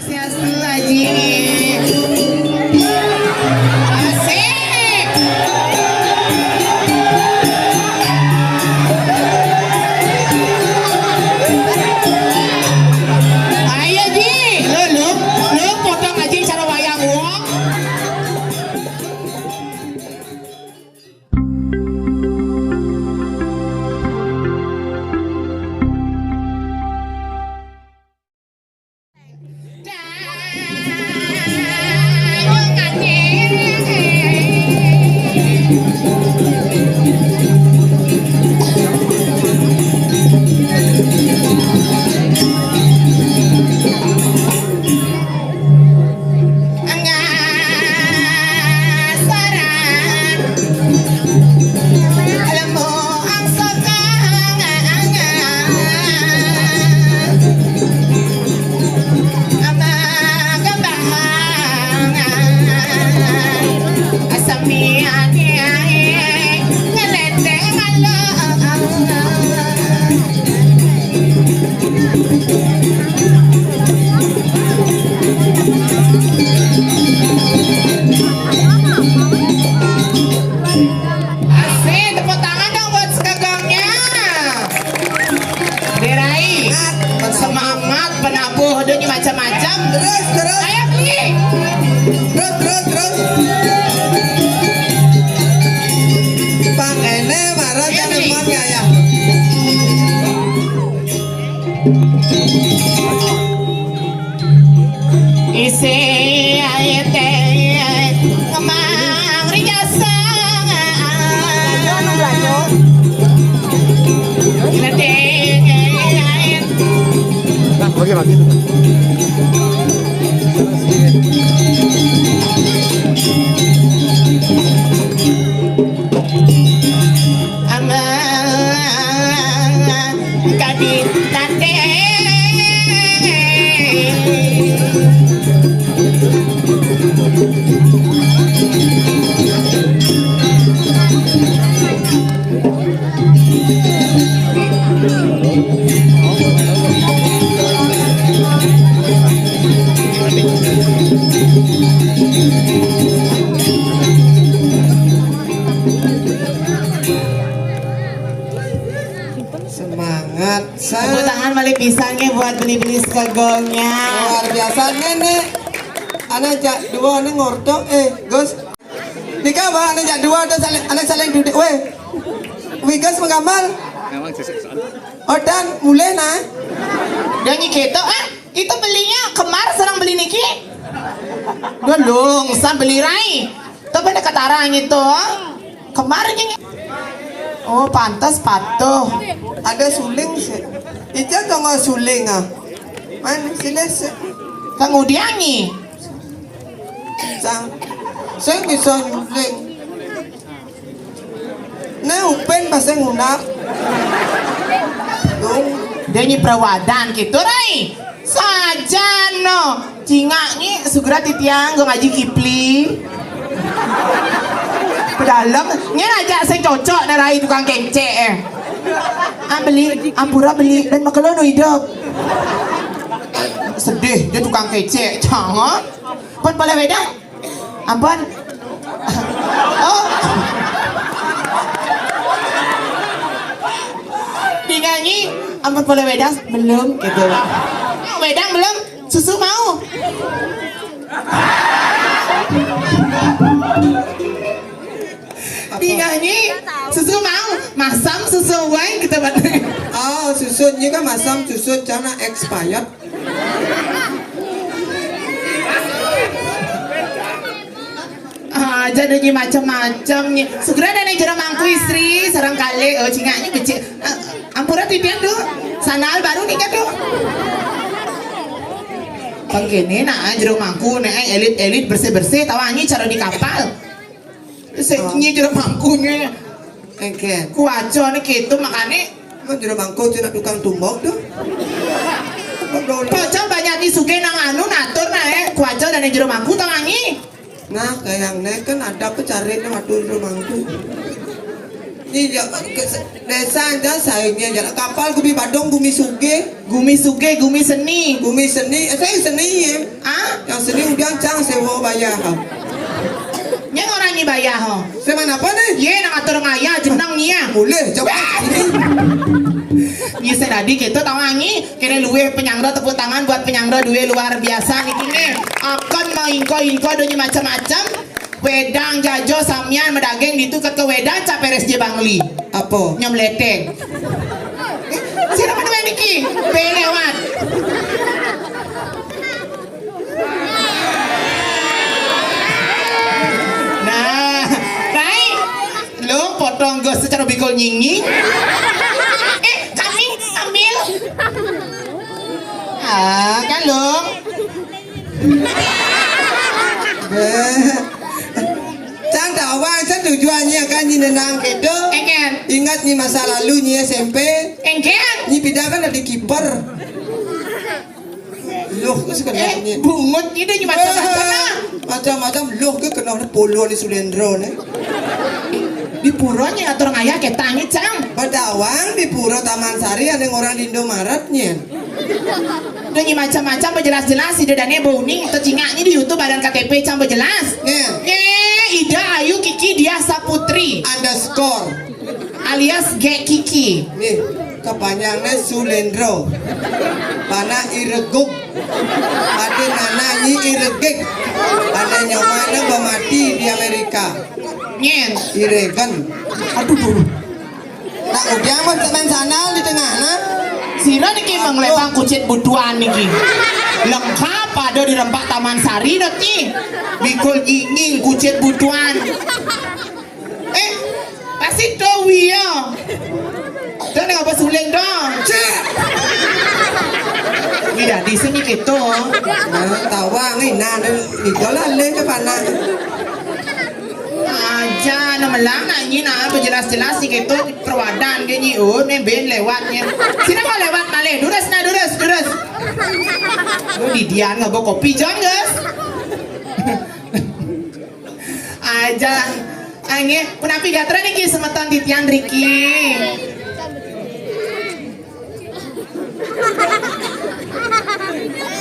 Swastiastu Haji. Asik. Ayo Ji, lu potong aja cara wayang wong. Semangat penabuh dunia macam-macam. Terus ayo beli. Terus Bang Ene marah jangan mangga ya. Isi ayete kemang rijasa Bagaimana itu? Semangat. Tepuk tangan balik pisangnya buat beli-beli segongnya. Luar biasa nenek. Anak jak dua nih ngortok Gus. Nikah bah anak jak dua ada saling anak saling duduk Gus mengamal. Oh dan mulai nah. Dan gitu itu belinya kemar serang beli niki. Dong, sam beli rai. Tapi ada katarang itu. Kemarin oh pantas patuh. Ada suling sih. Itu tuh nggak suling Man siles. Kang Udiangi. Saya bisa suling. Nah upen bahasa ngunap. Dong. Dia nyi perawadan gitu rai. Sajano. Cingaknya segera titiang gue ngaji Kipli. Pedalam nya aja saya cocok narai tukang kengce beli ampura beli dan makelono hidup sedih dia tukang kece jangan pun boleh beda ampun oh dinyanyi ampun boleh beda belum gitu wedang belum susu mau dinyanyi susu mau masam susu wine kita buat oh susunya kan masam susu jangan expired jadinya macam-macam nih segera ada nih jerang mangku istri sarang kali cingaknya becik ampura titian tuh sandal baru nih kan tuh begini nah jerang mangku nih elit bersih-bersih tawangi cara di kapal sekinya jeruk mangkunya kuaco nih gitu makanya jeruk mangku tidak tukang tumbok tuh kuaco banyak disukai nang anu natur kuaco dan jeruk mangku tawangi nah kayak kan ada pecari nih waktu jeruk mangku Ni desa aja sayangnya jalan kapal gumi Badung gumi Suge Gumi suge, gumi seni. gumi seni saya seni ya Ah, yang seni udah cang sewa bayar yang orang ni bayar ho. saya mana apa nih Ye nak atur ngaya jenang ni ya. boleh coba ini Ni sedadi kita tahu angi kira luwe penyangro tepuk tangan buat penyangro duwe luar biasa niki ni. Akan mau inko dunia macam-macam. Wedang jajo samian medageng gitu ke wedang caperes je bangli. apa Nyomleteng. Siapa nama niki? Belewat. Nah, Rai, lo potong gue secara bikol nyinging. Kami ambil. Ah, kan lo. Cang tawang cang tujuannya kan ni nenang kedo Engken, ingat ni masa lalu ni SMP engken. ni pindah kan ada kiper loh ke sebenarnya Bungut ini di macam-macam. macam-macam loh ke kena polo ni Sulendro ni Di puronya atur ngaya ketangi cang. Badawang di Puro Taman Sari ada orang di Indomaretnya. Dengan macam-macam berjelas-jelas ide dane bowning tecingaknya di YouTube badan KTP cang berjelas. Ida Ayu Kiki Dia Saputri Underscore alias G Kiki. nih kepanjangnya Sulendro Pana Ireguk ada nananyi Iregek ada nyomana bemati di Amerika Nyen. Iregen Aduh dulu. tak udah mau teman sana di tengah nah Sira niki menglebang kucit butuan niki. Lengkap ada di Rempak Taman Sari niki. Bikul nyinging kucit butuan. Pasti tahu ya. Dan apa suling dong. Tidak di sini gitu. tawang ini nah ini dolar le ke mana Aja nama lang nanya na berjelas-jelas sih gitu perwadan dia nyiut ben lewatnya. Sini mau lewat male, durus. Lu di Dian nggak bawa kopi John guys. Aja, angin, kenapa gatra nih kis semeton titian Ricky.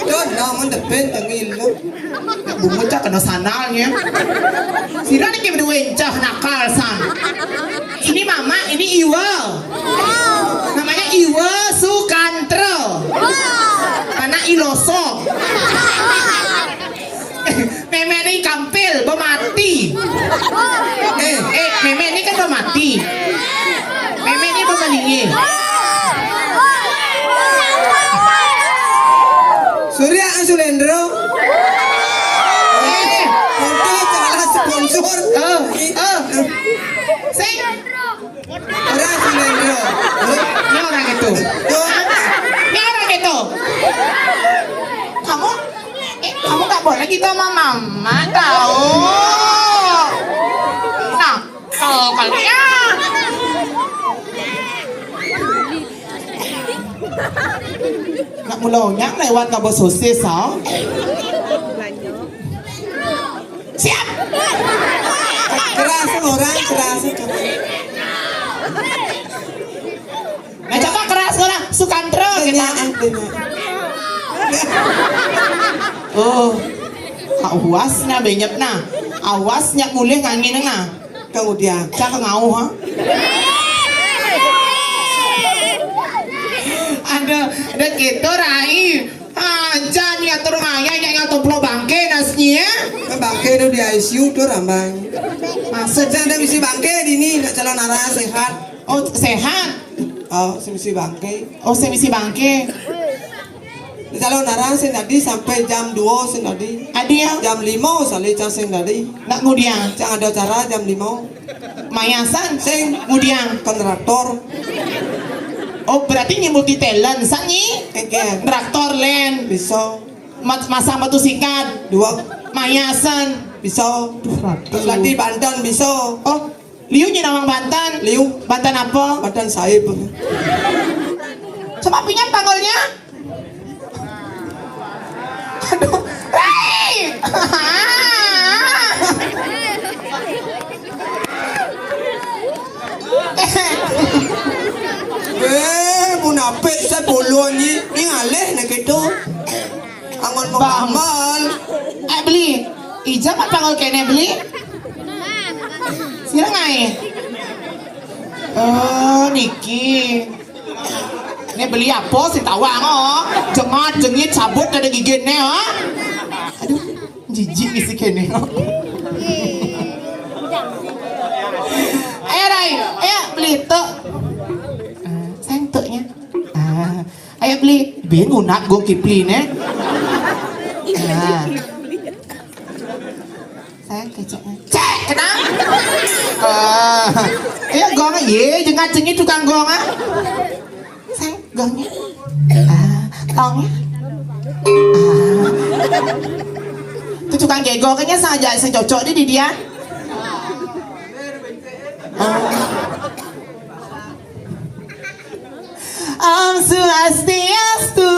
Don namun depan tengil lo Bunga cak kena sanalnya. Sira nih kayak berdua encah nakal san. Ini mama, ini Iwa. Namanya Iwa Sukantro. Anak Iloso. Meme ini kampil, mati. Meme ini kan mati. Meme ini meninggi. Surya Sulendro Oke kalah sponsor Sing. orang Sulendro Ini orang itu. Ini orang itu. Kamu nggak boleh gitu sama mama tahu. Nah, kalau kalian nggak mulaunya lewat nggak bos sosis, so. Siap. keras orang keras Nah, coba keras orang Sukantro kita. Oh, awasnya banyak nah. Awasnya mulai ngangin nah. kemudian Cak ngau ha. Ada gitu Rai. Aja nih atur ngaya yang toplo bangke nasnya. bangke itu di ICU tuh rambang Maksud saya ada misi bangke di ini nak calon arah sehat oh sehat. oh misi bangke Oh semisi bangke. calon arah sen tadi sampai jam 2 sen tadi Adia jam 5 sali cang sen tadi nak mudiang. cang ada cara jam 5 Mayasan Sing. mudiang. kontraktor Oh berarti ini multi talent sanyi. keken Traktor len. bisa Masang batu sikat. 2 Mayasan. bisa terus lagi Banten bisa Oh, Liu Nyinawang Banten. Liu Banten apa? Banten Saib Coba pinjam panggolnya. Aduh, Rai. Munapik sa puluh ni ngalih nak itu. Angon mau amal. Beli. Ijam apa kau kene beli? Sira ngai. Oh, niki. Ini beli apa sih tawang oh? Jengat jengit cabut ada giginya oh. Aduh, jijik nih si kene. Ayo Rai, ayo beli tuk. Sayang tuknya. Ayo beli. Bingung nak gue kipli nih. Sayang kecoknya. Cek, kenapa? Ayo gong ye, jangan cengit tukang gong ah. Sayang gongnya. Tongnya. Itu tukang gego kayaknya saja secocok di dia. Om Swastiastu,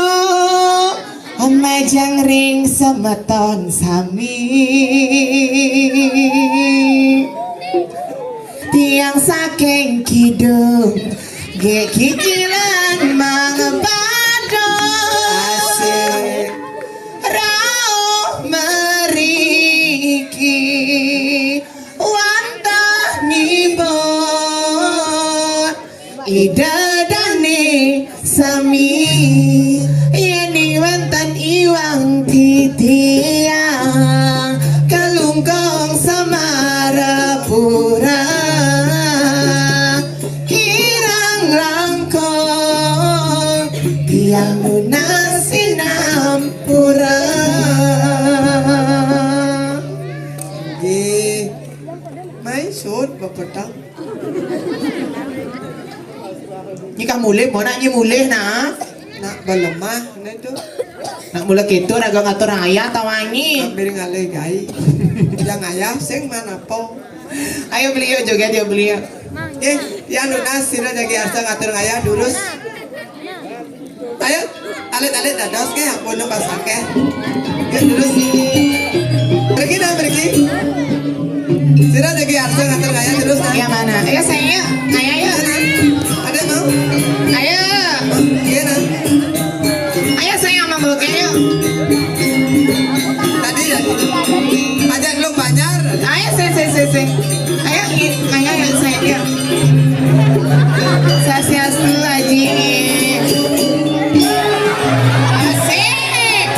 Majang ring semeton sami, tiang saking kidung, ge kikilan mangebado, asik, rauh meriki, wantah nyibon, idadane sami, yeni wantan iwang titiang, kalungkong samarapura, kirang langkong, tiang lunas sinampura. Mai sốt và petang. Jika mulai, mau nak mulai nak. Nak balemah na itu. Nak mulai gitu, nak ngatur ayah tawangi. Hampir ngalih gai. Yang ayah sing mana po. Ayo beliau joget ya beliau. Yang lunas sira jagi asa ngatur ayah durus. Ayo, alit-alit dados ke ampun basake. Ke durus. Pergi dah pergi. Sira jagi asa ngatur ayah durus. Yang mana? Ayo saya, ayah ya. Ada mau? Ayo, Iya nah. ayo saya mau yuk. Tadi. Ajak lu banyak. Ayo saya. Ayo, ayah saya yuk. Sasiastu aji. Asik.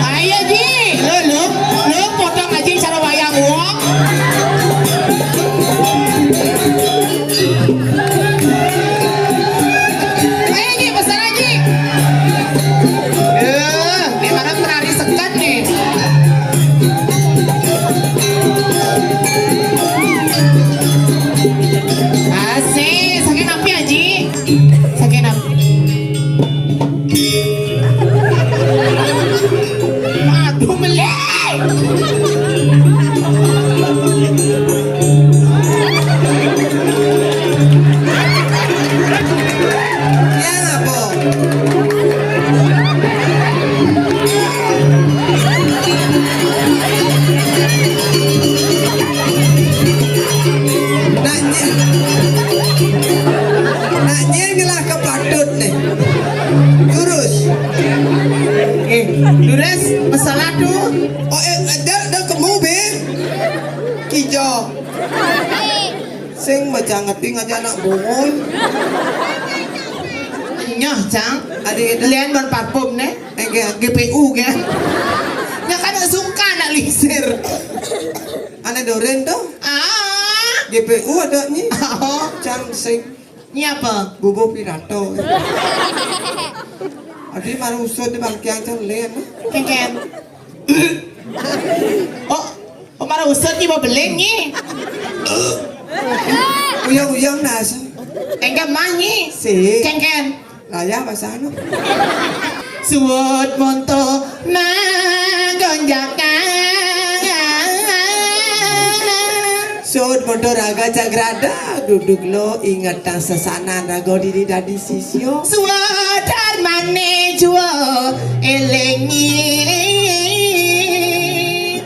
Ayo Ji, lu potong aja cara wayang wong. Ayo Ji, besar aja. Ini mana penari sekat nih. Asik, sakit napi Aji. Sakit napi. Aduh melek. Yang apa? Naknya ngelah kepatut nih. Lurus. Lurus, masalah tuh. Oh dah kemu be. Kijo. Sing macam ngeting aja anak bongol. Nyoh cang. Adik Lian ban parfum nih. GPU kan. Ya kan suka nak lisir. anak doren tuh. GPU ada nih. Cang sing. Ini apa? Bobo Pirato. Adi maru usut di bangkiang cang len. Ken. Oh, marah usut ni mau beli ni. Uyang-uyang nas. Enggak manyi. Si. Ken. Laya bahasa anu. Suwut monto manggonjakan. Sud motor raga jagrada duduk lo ingat tang sesana rago diri dadi sisyo. Suwadar mane juo elengi.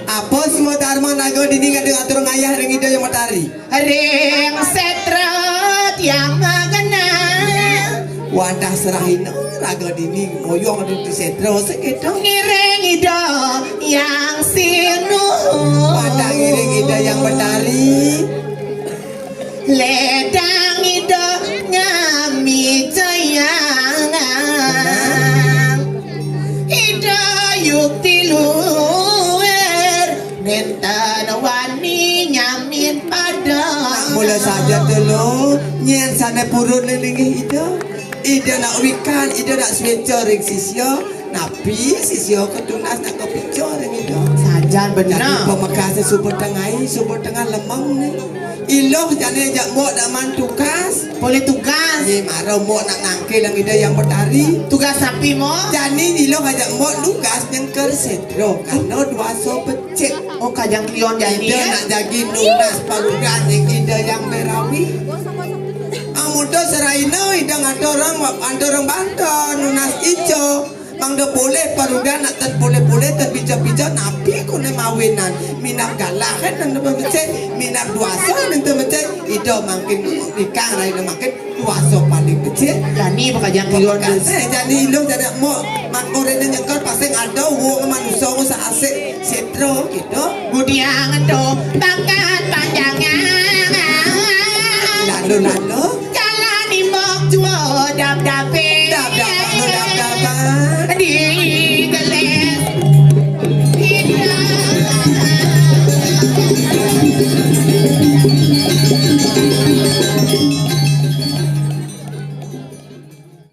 Apa semua tarmang naga dini kadang atur ngayah ring ida yang matahari. Ring setret yang magana. Wadah serahin raga dini ngoyong adu di setro segitu. Ngiring ida yang sinu. Wadah ngiring ida yang matahari. Ledang ida ngami jayangan. Ida yukti luar. Nenten wani nyamin pada. Mula saja dulu nyen sana purun lelingi ida. Ida nak wikan, ida nak switcher ring sisyo. Napi sisyo ketunas nak kepicor ring ida. Sajan Jadi benar. pemakasa sumber tengah lemang ni. Iloh jadi jak mok dak man tugas. Boleh tugas. Ye marau mok nak nangke lang ida yang bertari. Tugas sapi mo. Jadi iloh ajak mok tugas yang kersetro. Karena dua so becek. Oh kajang klion jadi. Ida nak jagi nunas paludan yang ida yang berawi. Ang muda seraino ida ngadorang banton nunas ijo. Mang do boleh parudan nak ter boleh terbija-bija napi kone mawinan minap galah kan nang becek minap duaso nang becek ida makin nikah rai makin duaso paling becek. Lani kajang klion Jadi lo jadi mau makore nya nyekor pasang ada wo manusia wo sa asik setro gitu. Budiang ado bakat panjangan. Lalu